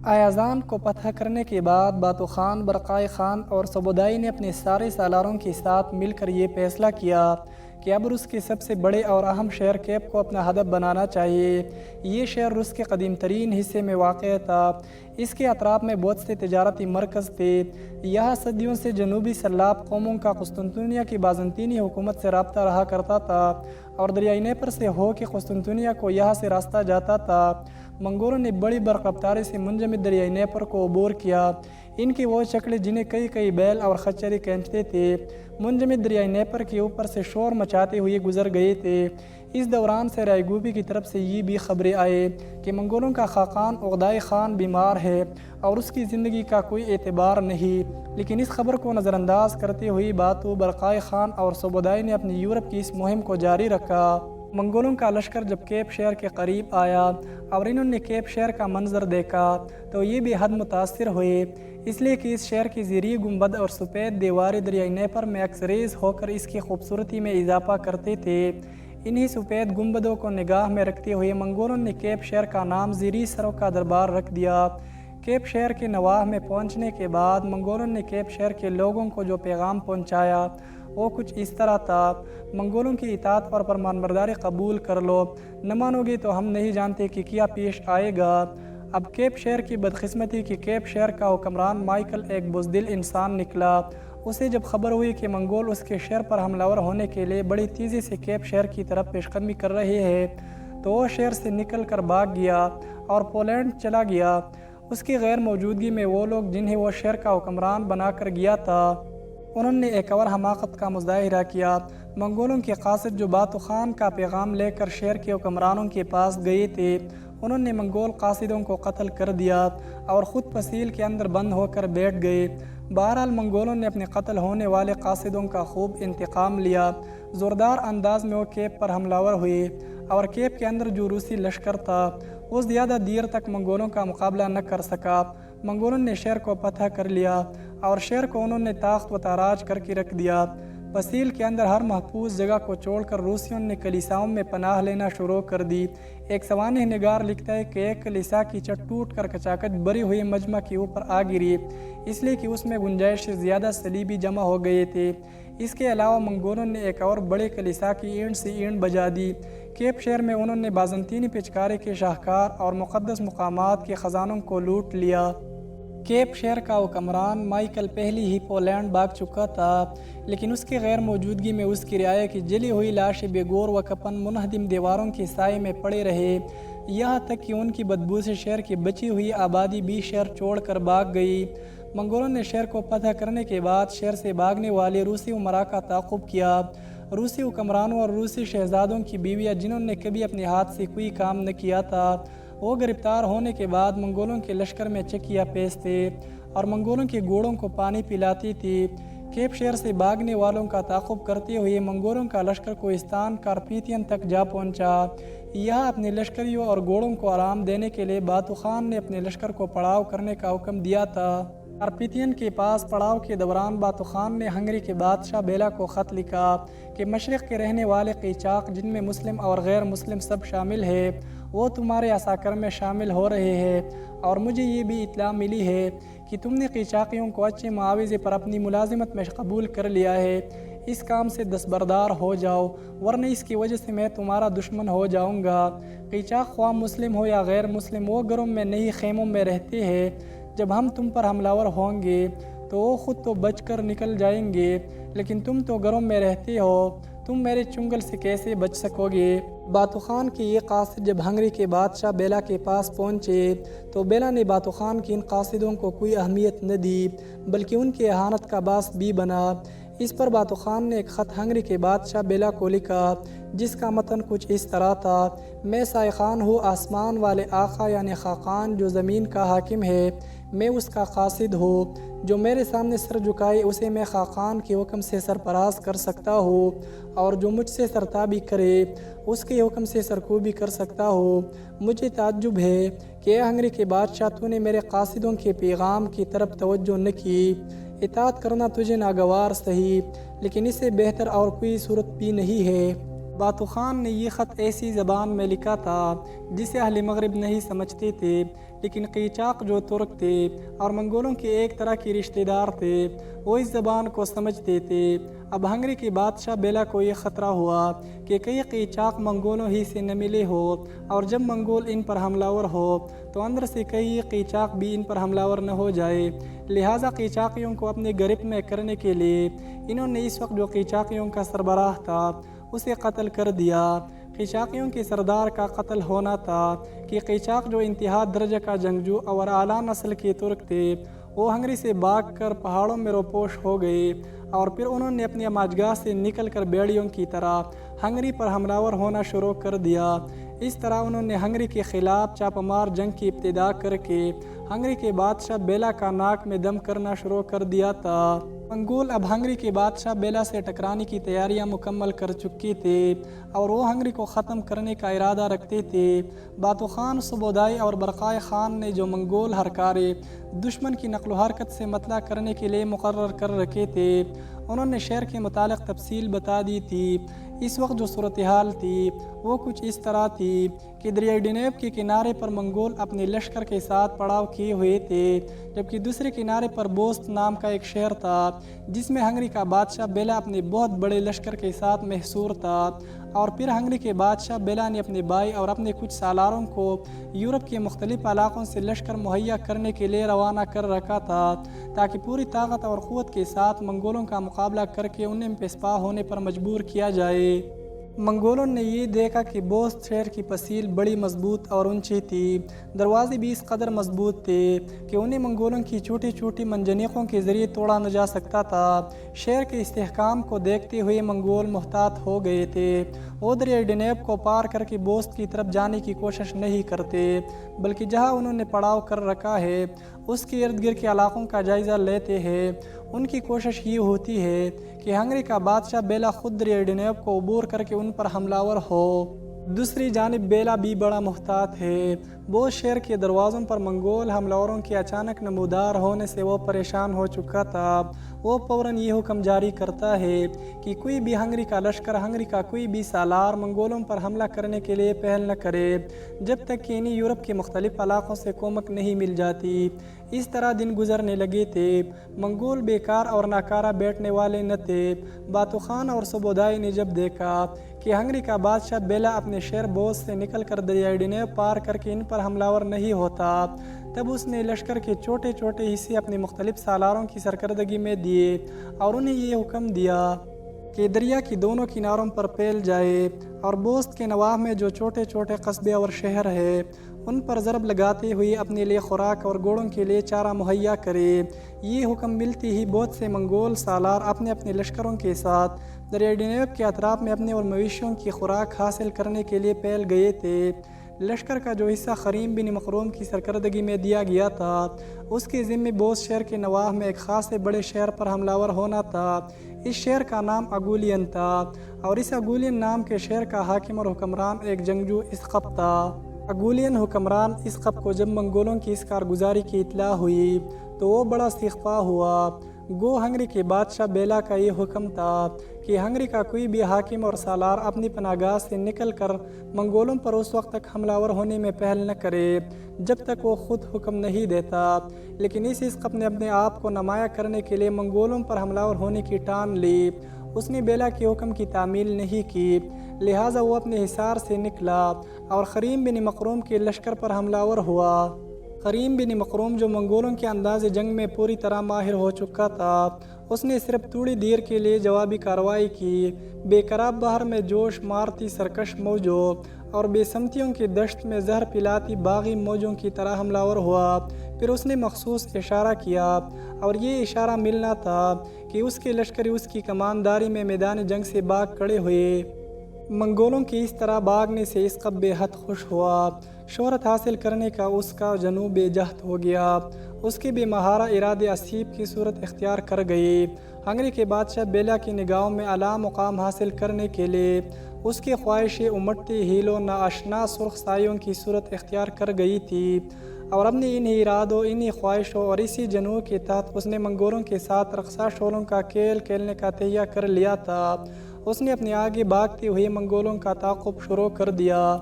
ایازان کو فتح کرنے کے بعد باتو خان، برقائے خان اور سبودائی نے اپنے سارے سالاروں کے ساتھ مل کر یہ فیصلہ کیا کہ اب روس کے سب سے بڑے اور اہم شہر کیپ کو اپنا ہدف بنانا چاہیے۔ یہ شہر روس کے قدیم ترین حصے میں واقع تھا۔ اس کے اطراف میں بہت سے تجارتی مرکز تھے۔ یہاں صدیوں سے جنوبی سلاب قوموں کا قسطنطنیہ کی بازنطینی حکومت سے رابطہ رہا کرتا تھا اور دریائے نیپر سے ہو کے قسطنطنیہ کو یہاں سے راستہ جاتا تھا۔ منگولوں نے بڑی برق رفتاری سے منجمد دریائے نیپر کو عبور کیا۔ ان کی وہ شکلیں جنہیں کئی بیل اور خچری کھینچتے تھے، منجمد دریائے نیپر کے اوپر سے شور مچاتے ہوئے گزر گئے تھے۔ اس دوران سرائیگوبی کی طرف سے یہ بھی خبریں آئیں کہ منگولوں کا خاقان اوغدائی خان بیمار ہے اور اس کی زندگی کا کوئی اعتبار نہیں، لیکن اس خبر کو نظر انداز کرتے ہوئے باتو، برقائے خان اور سبودائی نے اپنی یورپ کی اس مہم کو جاری رکھا۔ منگولوں کا لشکر جب کیپ شہر کے قریب آیا اور انہوں نے کیپ شہر کا منظر دیکھا تو یہ بے حد متاثر ہوئے، اس لیے کہ اس شہر کی زیریں گنبد اور سفید دیواریں دریائے نیپر میں عکسریز ہو کر اس کی خوبصورتی میں اضافہ کرتے تھے۔ انہی سفید گنبدوں کو نگاہ میں رکھتے ہوئے منگولوں نے کیپ شہر کا نام زیریں سروں کا دربار رکھ دیا۔ کیپ شہر کے نواح میں پہنچنے کے بعد منگولوں نے کیپ شہر کے لوگوں کو جو پیغام پہنچایا وہ کچھ اس طرح تھا: منگولوں کی اطاعت اور فرمانبرداری قبول کر لو، نہ مانو گے تو ہم نہیں جانتے کہ کیا پیش آئے گا۔ اب کیپ شہر کی بدقسمتی کہ کیپ شہر کا حکمران مائیکل ایک بزدل انسان نکلا۔ اسے جب خبر ہوئی کہ منگول اس کے شہر پر حملہ آور ہونے کے لیے بڑی تیزی سے کیپ شہر کی طرف پیش قدمی کر رہے ہیں تو وہ شہر سے نکل کر بھاگ گیا اور پولینڈ چلا گیا۔ اس کی غیر موجودگی میں وہ لوگ جنہیں وہ شہر کا حکمران بنا کر گیا تھا، انہوں نے ایک اور حماقت کا مظاہرہ کیا۔ منگولوں کے قاصد جو باتو خان کا پیغام لے کر شہر کے حکمرانوں کے پاس گئے تھے، انہوں نے منگول قاصدوں کو قتل کر دیا اور خود پسیل کے اندر بند ہو کر بیٹھ گئے۔ بہرحال منگولوں نے اپنے قتل ہونے والے قاصدوں کا خوب انتقام لیا۔ زوردار انداز میں وہ کیپ پر حملہ آور ہوئے اور کیپ کے اندر جو روسی لشکر تھا وہ زیادہ دیر تک منگولوں کا مقابلہ نہ کر سکا۔ منگولوں نے شہر کو فتح کر لیا اور شہر کو انہوں نے تاخت و تاراج کر کے رکھ دیا۔ پسیل کے اندر ہر محفوظ جگہ کو چھوڑ کر روسیوں نے کلیساؤں میں پناہ لینا شروع کر دی۔ ایک سوانح نگار لکھتا ہے کہ ایک کلیسا کی چھت ٹوٹ کر کچاکچ بری ہوئی مجمع کے اوپر آ گری، اس لیے کہ اس میں گنجائش سے زیادہ صلیبی جمع ہو گئے تھے۔ اس کے علاوہ منگولوں نے ایک اور بڑے کلیسا کی اینٹ سے اینٹ بجا دی۔ کیپ شہر میں انہوں نے بازنطینی پچکارے کے شاہکار اور مقدس مقامات کے خزانوں کو لوٹ لیا۔ کیپ شہر کا حکمران مائیکل پہلی ہی پولینڈ بھاگ چکا تھا، لیکن اس کی غیر موجودگی میں اس کی رعایا کی جلی ہوئی لاشیں بے گور و کفن منہدم دیواروں کے سائے میں پڑے رہے، یہاں تک کہ ان کی بدبو سے شہر کی بچی ہوئی آبادی بھی شہر چھوڑ کر بھاگ گئی۔ منگولوں نے شہر کو فتح کرنے کے بعد شہر سے بھاگنے والے روسی امراء کا تعاقب کیا۔ روسی حکمرانوں اور روسی شہزادوں کی بیویاں جنہوں نے کبھی اپنے ہاتھ سے کوئی کام نہ کیا تھا، وہ گرفتار ہونے کے بعد منگولوں کے لشکر میں چکیاں پیستے اور منگولوں کے گھوڑوں کو پانی پلاتی تھی۔ کیپ شہر سے بھاگنے والوں کا تعاقب کرتے ہوئے منگولوں کا لشکر کوہستان کارپیتھین تک جا پہنچا۔ یہاں اپنے لشکریوں اور گھوڑوں کو آرام دینے کے لیے باتو خان نے اپنے لشکر کو پڑاؤ کرنے کا حکم دیا تھا۔ کارپیتھین کے پاس پڑاؤ کے دوران باتو خان نے ہنگری کے بادشاہ بیلا کو خط لکھا کہ مشرق کے رہنے والے قیچاق جن میں مسلم اور غیر مسلم سب شامل ہیں وہ تمہارے عساکر میں شامل ہو رہے ہیں، اور مجھے یہ بھی اطلاع ملی ہے کہ تم نے قیچاقیوں کو اچھے معاوضے پر اپنی ملازمت میں قبول کر لیا ہے۔ اس کام سے دستبردار ہو جاؤ ورنہ اس کی وجہ سے میں تمہارا دشمن ہو جاؤں گا۔ قیچاق خواہ مسلم ہو یا غیر مسلم وہ گھروں میں نہیں خیموں میں رہتے ہیں۔ جب ہم تم پر حملہ آور ہوں گے تو وہ خود تو بچ کر نکل جائیں گے، لیکن تم تو گھروں میں رہتے ہو، تم میرے چنگل سے کیسے بچ سکو گے؟ باتو خان کے یہ قاصد جب ہنگری کے بادشاہ بیلا کے پاس پہنچے تو بیلا نے باتو خان کی ان قاصدوں کو کوئی اہمیت نہ دی بلکہ ان کی اہانت کا باعث بھی بنا۔ اس پر باتو خان نے ایک خط ہنگری کے بادشاہ بیلا کو لکھا جس کا متن کچھ اس طرح تھا: میں سائخان ہوں آسمان والے آقا یعنی خاقان جو زمین کا حاکم ہے، میں اس کا قاصد ہوں، جو میرے سامنے سر جھکائے اسے میں خاقان کے حکم سے سرفراز کر سکتا ہوں، اور جو مجھ سے سرتابی کرے اس کے حکم سے سرکوبی کر سکتا ہوں۔ مجھے تعجب ہے کہ اے ہنگری کے بادشاہ تو نے میرے قاصدوں کے پیغام کی طرف توجہ نہ کی۔ اطاعت کرنا تجھے ناگوار سہی، لیکن اس سے بہتر اور کوئی صورت بھی نہیں ہے۔ باتو خان نے یہ خط ایسی زبان میں لکھا تھا جسے اہل مغرب نہیں سمجھتے تھے، لیکن قیچاق جو ترک تھے اور منگولوں کے ایک طرح کے رشتہ دار تھے وہ اس زبان کو سمجھتے تھے۔ اب ہنگری کے بادشاہ بیلا کو یہ خطرہ ہوا کہ کئی قیچاق منگولوں ہی سے نہ ملے ہو، اور جب منگول ان پر حملہ ور ہو تو اندر سے کئی قیچاق بھی ان پر حملہ ور نہ ہو جائے۔ لہٰذا قیچاقیوں کو اپنے گرفت میں کرنے کے لیے انہوں نے اس وقت جو قیچاقیوں کا سربراہ تھا اسے قتل کر دیا۔ قیچاقیوں کے سردار کا قتل ہونا تھا کہ قیچاق جو انتہا درجہ کا جنگجو اور اعلیٰ نسل کے ترک تھے وہ ہنگری سے بھاگ کر پہاڑوں میں روپوش ہو گئے، اور پھر انہوں نے اپنی ماجگاہ سے نکل کر بیڑیوں کی طرح ہنگری پر حملہ ور ہونا شروع کر دیا۔ اس طرح انہوں نے ہنگری کے خلاف چاپہ مار جنگ کی ابتدا کر کے ہنگری کے بادشاہ بیلا کا ناک میں دم کرنا شروع کر دیا تھا۔ منگول اب ہنگری کے بادشاہ بیلا سے ٹکرانے کی تیاریاں مکمل کر چکے تھے اور وہ ہنگری کو ختم کرنے کا ارادہ رکھتے تھے۔ باتو خان، سبودائی اور برقائے خان نے جو منگول ہرکارے دشمن کی نقل و حرکت سے مطلع کرنے کے لیے مقرر کر رکھے تھے انہوں نے شہر کے متعلق تفصیل بتا دی تھی۔ اس وقت جو صورتحال تھی وہ کچھ اس طرح تھی کہ دریائے ڈنیب کے کنارے پر منگول اپنے لشکر کے ساتھ پڑاؤ کیے ہوئے تھے، جبکہ دوسرے کنارے پر بوست نام کا ایک شہر تھا جس میں ہنگری کا بادشاہ بیلا اپنے بہت بڑے لشکر کے ساتھ محصور تھا، اور پھر ہنگری کے بادشاہ بیلا نے اپنے بھائی اور اپنے کچھ سالاروں کو یورپ کے مختلف علاقوں سے لشکر مہیا کرنے کے لیے روانہ کر رکھا تھا تاکہ پوری طاقت اور قوت کے ساتھ منگولوں کا مقابلہ کر کے انہیں پسپا ہونے پر مجبور کیا جائے۔ منگولوں نے یہ دیکھا کہ بوست شہر کی پسیل بڑی مضبوط اور اونچی تھی، دروازے بھی اس قدر مضبوط تھے کہ انہیں منگولوں کی چھوٹی چھوٹی منجنیقوں کے ذریعے توڑا نہ جا سکتا تھا۔ شہر کے استحکام کو دیکھتے ہوئے منگول محتاط ہو گئے تھے، وہ دریائے ڈنیب کو پار کر کے بوست کی طرف جانے کی کوشش نہیں کرتے، بلکہ جہاں انہوں نے پڑاؤ کر رکھا ہے اس کے ارد گرد کے علاقوں کا جائزہ لیتے ہیں۔ ان کی کوشش یہ ہوتی ہے کہ ہنگری کا بادشاہ بیلا خود دریائے ڈنیب کو عبور کر کے ان پر حملہ ور ہو۔ دوسری جانب بیلا بھی بڑا محتاط ہے، بہت شہر کے دروازوں پر منگول حملوروں کے اچانک نمودار ہونے سے وہ پریشان ہو چکا تھا۔ وہ فوراً یہ حکم جاری کرتا ہے کہ کوئی بھی ہنگری کا لشکر، ہنگری کا کوئی بھی سالار منگولوں پر حملہ کرنے کے لیے پہل نہ کرے جب تک کہ انہیں یورپ کے مختلف علاقوں سے کومک نہیں مل جاتی۔ اس طرح دن گزرنے لگے تھے، منگول بیکار اور ناکارہ بیٹھنے والے نہ تھے۔ باتو خان اور سبودائی نے جب دیکھا کہ ہنگری کا بادشاہ بیلا اپنے شہر بوست سے نکل کر دریائے ڈنیب پار کر کے ان پر حملہ ور نہیں ہوتا، تب اس نے لشکر کے چھوٹے چھوٹے حصے اپنے مختلف سالاروں کی سرکردگی میں دیے اور انہیں یہ حکم دیا کہ دریا کی دونوں کناروں پر پھیل جائے اور بوست کے نواح میں جو چھوٹے چھوٹے قصبے اور شہر ہیں ان پر ضرب لگاتے ہوئے اپنے لیے خوراک اور گھوڑوں کے لیے چارہ مہیا کرے۔ یہ حکم ملتے ہی بہت سے منگول سالار اپنے اپنے لشکروں کے ساتھ دریائے ڈنیب کے اطراف میں اپنے اور مویشیوں کی خوراک حاصل کرنے کے لیے پھیل گئے تھے۔ لشکر کا جو حصہ خریم بن مخروم کی سرکردگی میں دیا گیا تھا اس کے ذمے بوست شہر کے نواح میں ایک خاص بڑے شہر پر حملہ ور ہونا تھا۔ اس شہر کا نام اگولین تھا اور اس اگولین نام کے شہر کا حاکم اور حکمران ایک جنگجو اسقپ تھا۔ اگولین حکمران اسقپ کو جب منگولوں کی اس کارگزاری کی اطلاع ہوئی تو وہ بڑا استغفا ہوا۔ گو ہنگری کے بادشاہ بیلا کا یہ حکم تھا کہ ہنگری کا کوئی بھی حاکم اور سالار اپنی پناہگاہ سے نکل کر منگولوں پر اس وقت تک حملہ ور ہونے میں پہل نہ کرے جب تک وہ خود حکم نہیں دیتا، لیکن اس اسقپ نے اپنے آپ کو نمایاں کرنے کے لیے منگولوں پر حملہ ور ہونے کی ٹان لی۔ اس نے بیلا کے حکم کی تعمیل نہیں کی، لہٰذا وہ اپنے حصار سے نکلا اور خریم بن مخروم کے لشکر پر حملہ ور ہوا۔ خریم بن مخروم جو منگولوں کے انداز جنگ میں پوری طرح ماہر ہو چکا تھا، اس نے صرف تھوڑی دیر کے لیے جوابی کارروائی کی۔ بے قراب بحر میں جوش مارتی سرکش موجوں اور بے سمتیوں کی دشت میں زہر پلاتی باغی موجوں کی طرح حملہ ور ہوا۔ پھر اس نے مخصوص اشارہ کیا اور یہ اشارہ ملنا تھا کہ اس کے لشکر اس کی کمانداری میں میدان جنگ سے بھاگ کھڑے ہوئے۔ منگولوں کی اس طرح بھاگنے سے اسقپ بے حد خوش ہوا۔ شہرت حاصل کرنے کا اس کا جنون بے جہد ہو گیا، اس کے بے مہارہ ارادے اسیب کی صورت اختیار کر گئی۔ ہنگری کے بادشاہ بیلا کی نگاہوں میں اعلیٰ مقام حاصل کرنے کے لیے اس کی خواہشیں امٹتی ہیلوں ناآشنا سرخ سایوں کی صورت اختیار کر گئی تھی، اور اپنے انہی ارادوں، انہی خواہشوں اور اسی جنون کے تحت اس نے منگولوں کے ساتھ رقصہ شولوں کا کھیل کھیلنے کا تہیہ کر لیا تھا۔ اس نے اپنے آگے بھاگتے ہوئے منگولوں کا تعاقب شروع کر دیا۔